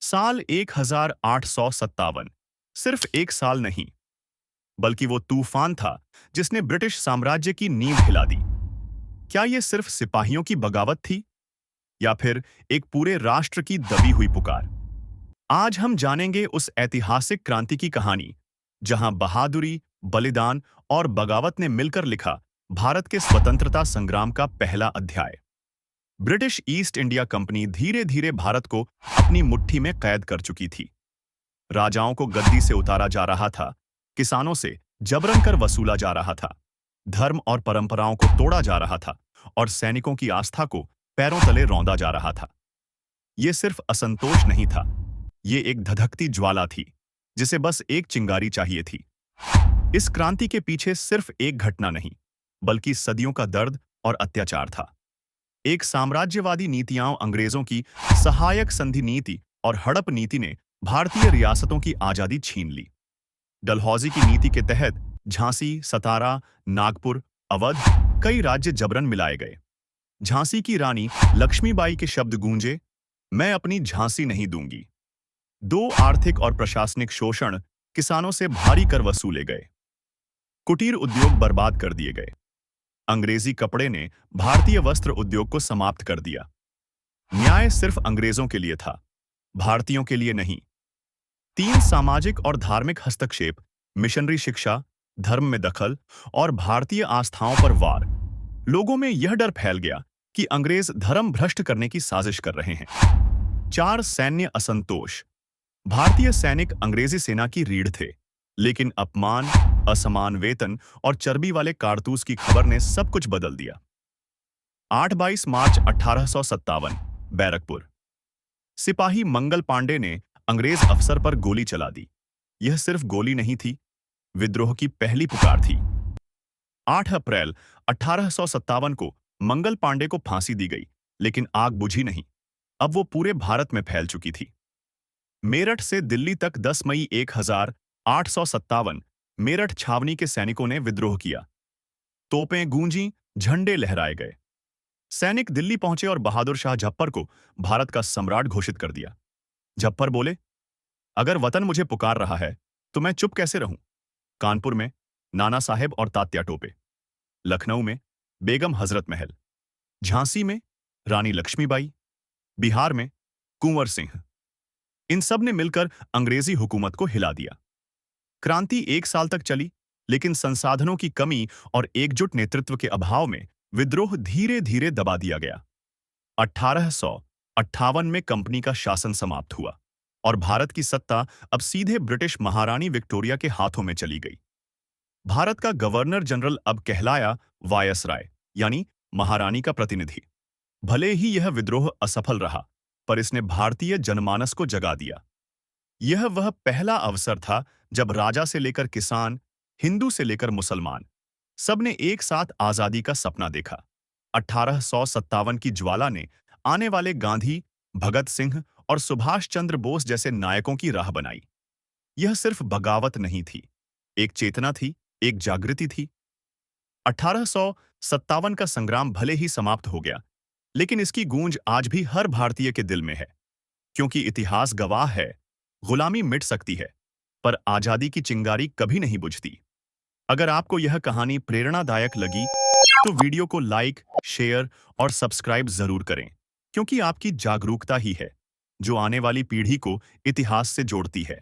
साल 1857। सिर्फ एक साल नहीं, बल्कि वो तूफान था जिसने ब्रिटिश साम्राज्य की नींव हिला दी। क्या ये सिर्फ सिपाहियों की बगावत थी, या फिर एक पूरे राष्ट्र की दबी हुई पुकार? आज हम जानेंगे उस ऐतिहासिक क्रांति की कहानी, जहां बहादुरी, बलिदान और बगावत ने मिलकर लिखा भारत के स्वतंत्रता संग्राम का पहला अध्याय। ब्रिटिश ईस्ट इंडिया कंपनी धीरे धीरे भारत को अपनी मुट्ठी में कैद कर चुकी थी। राजाओं को गद्दी से उतारा जा रहा था, किसानों से जबरन कर वसूला जा रहा था, धर्म और परंपराओं को तोड़ा जा रहा था, और सैनिकों की आस्था को पैरों तले रौंदा जा रहा था। ये सिर्फ असंतोष नहीं था, ये एक धधकती ज्वाला थी, जिसे बस एक चिंगारी चाहिए थी। इस क्रांति के पीछे सिर्फ एक घटना नहीं, बल्कि सदियों का दर्द और अत्याचार था। एक साम्राज्यवादी नीतियां, अंग्रेजों की सहायक संधि नीति और हड़प नीति ने भारतीय रियासतों की आजादी छीन ली। डलहौजी की नीति के तहत झांसी, सतारा, नागपुर, अवध कई राज्य जबरन मिलाए गए। झांसी की रानी लक्ष्मीबाई के शब्द गूंजे, मैं अपनी झांसी नहीं दूंगी। दो आर्थिक और प्रशासनिक शोषण, किसानों से भारी कर वसूले गए, कुटीर उद्योग बर्बाद कर दिए गए। अंग्रेजी कपड़े ने भारतीय वस्त्र उद्योग को समाप्त कर दिया। न्याय सिर्फ अंग्रेजों के लिए था, भारतीयों के लिए नहीं। तीन सामाजिक और धार्मिक हस्तक्षेप, मिशनरी शिक्षा, धर्म में दखल और भारतीय आस्थाओं पर वार। लोगों में यह डर फैल गया कि अंग्रेज धर्म भ्रष्ट करने की साजिश कर रहे हैं। चार, सैन्य असंतोष। भारतीय सैनिक अंग्रेजी सेना की रीढ़ थे, लेकिन अपमान, असमान वेतन और चर्बी वाले कारतूस की खबर ने सब कुछ बदल दिया। 8-22 मार्च 1857, बैरकपुर। सिपाही मंगल पांडे ने अंग्रेज अफसर पर गोली चला दी। यह सिर्फ गोली नहीं थी, विद्रोह की पहली पुकार थी। 8 अप्रैल 1857 को मंगल पांडे को फांसी दी गई, लेकिन आग बुझी नहीं। अब वो पूरे भारत में फैल चुकी थी। मेरठ से दिल्ली तक 10 मई 1857 मेरठ छावनी के सैनिकों ने विद्रोह किया। तोपें गूंजी, झंडे लहराए गए। सैनिक दिल्ली पहुंचे और बहादुर शाह जफर को भारत का सम्राट घोषित कर दिया। जफर बोले, अगर वतन मुझे पुकार रहा है तो मैं चुप कैसे रहूं? कानपुर में नाना साहेब और तात्या टोपे, लखनऊ में बेगम हजरत महल, झांसी में रानी लक्ष्मीबाई, बिहार में कुंवर सिंह, इन सब ने मिलकर अंग्रेजी हुकूमत को हिला दिया। क्रांति एक साल तक चली, लेकिन संसाधनों की कमी और एकजुट नेतृत्व के अभाव में विद्रोह धीरे धीरे दबा दिया गया। 1858 में कंपनी का शासन समाप्त हुआ और भारत की सत्ता अब सीधे ब्रिटिश महारानी विक्टोरिया के हाथों में चली गई। भारत का गवर्नर जनरल अब कहलाया वायसराय, यानी महारानी का प्रतिनिधि। भले ही यह विद्रोह असफल रहा, पर इसने भारतीय जनमानस को जगा दिया। यह वह पहला अवसर था जब राजा से लेकर किसान, हिंदू से लेकर मुसलमान, सबने एक साथ आजादी का सपना देखा। 1857 की ज्वाला ने आने वाले गांधी, भगत सिंह और सुभाष चंद्र बोस जैसे नायकों की राह बनाई। यह सिर्फ बगावत नहीं थी, एक चेतना थी, एक जागृति थी। 1857 का संग्राम भले ही समाप्त हो गया, लेकिन इसकी गूंज आज भी हर भारतीय के दिल में है, क्योंकि इतिहास गवाह है, गुलामी मिट सकती है, पर आजादी की चिंगारी कभी नहीं बुझती। अगर आपको यह कहानी प्रेरणादायक लगी, तो वीडियो को लाइक, शेयर और सब्सक्राइब जरूर करें, क्योंकि आपकी जागरूकता ही है जो आने वाली पीढ़ी को इतिहास से जोड़ती है।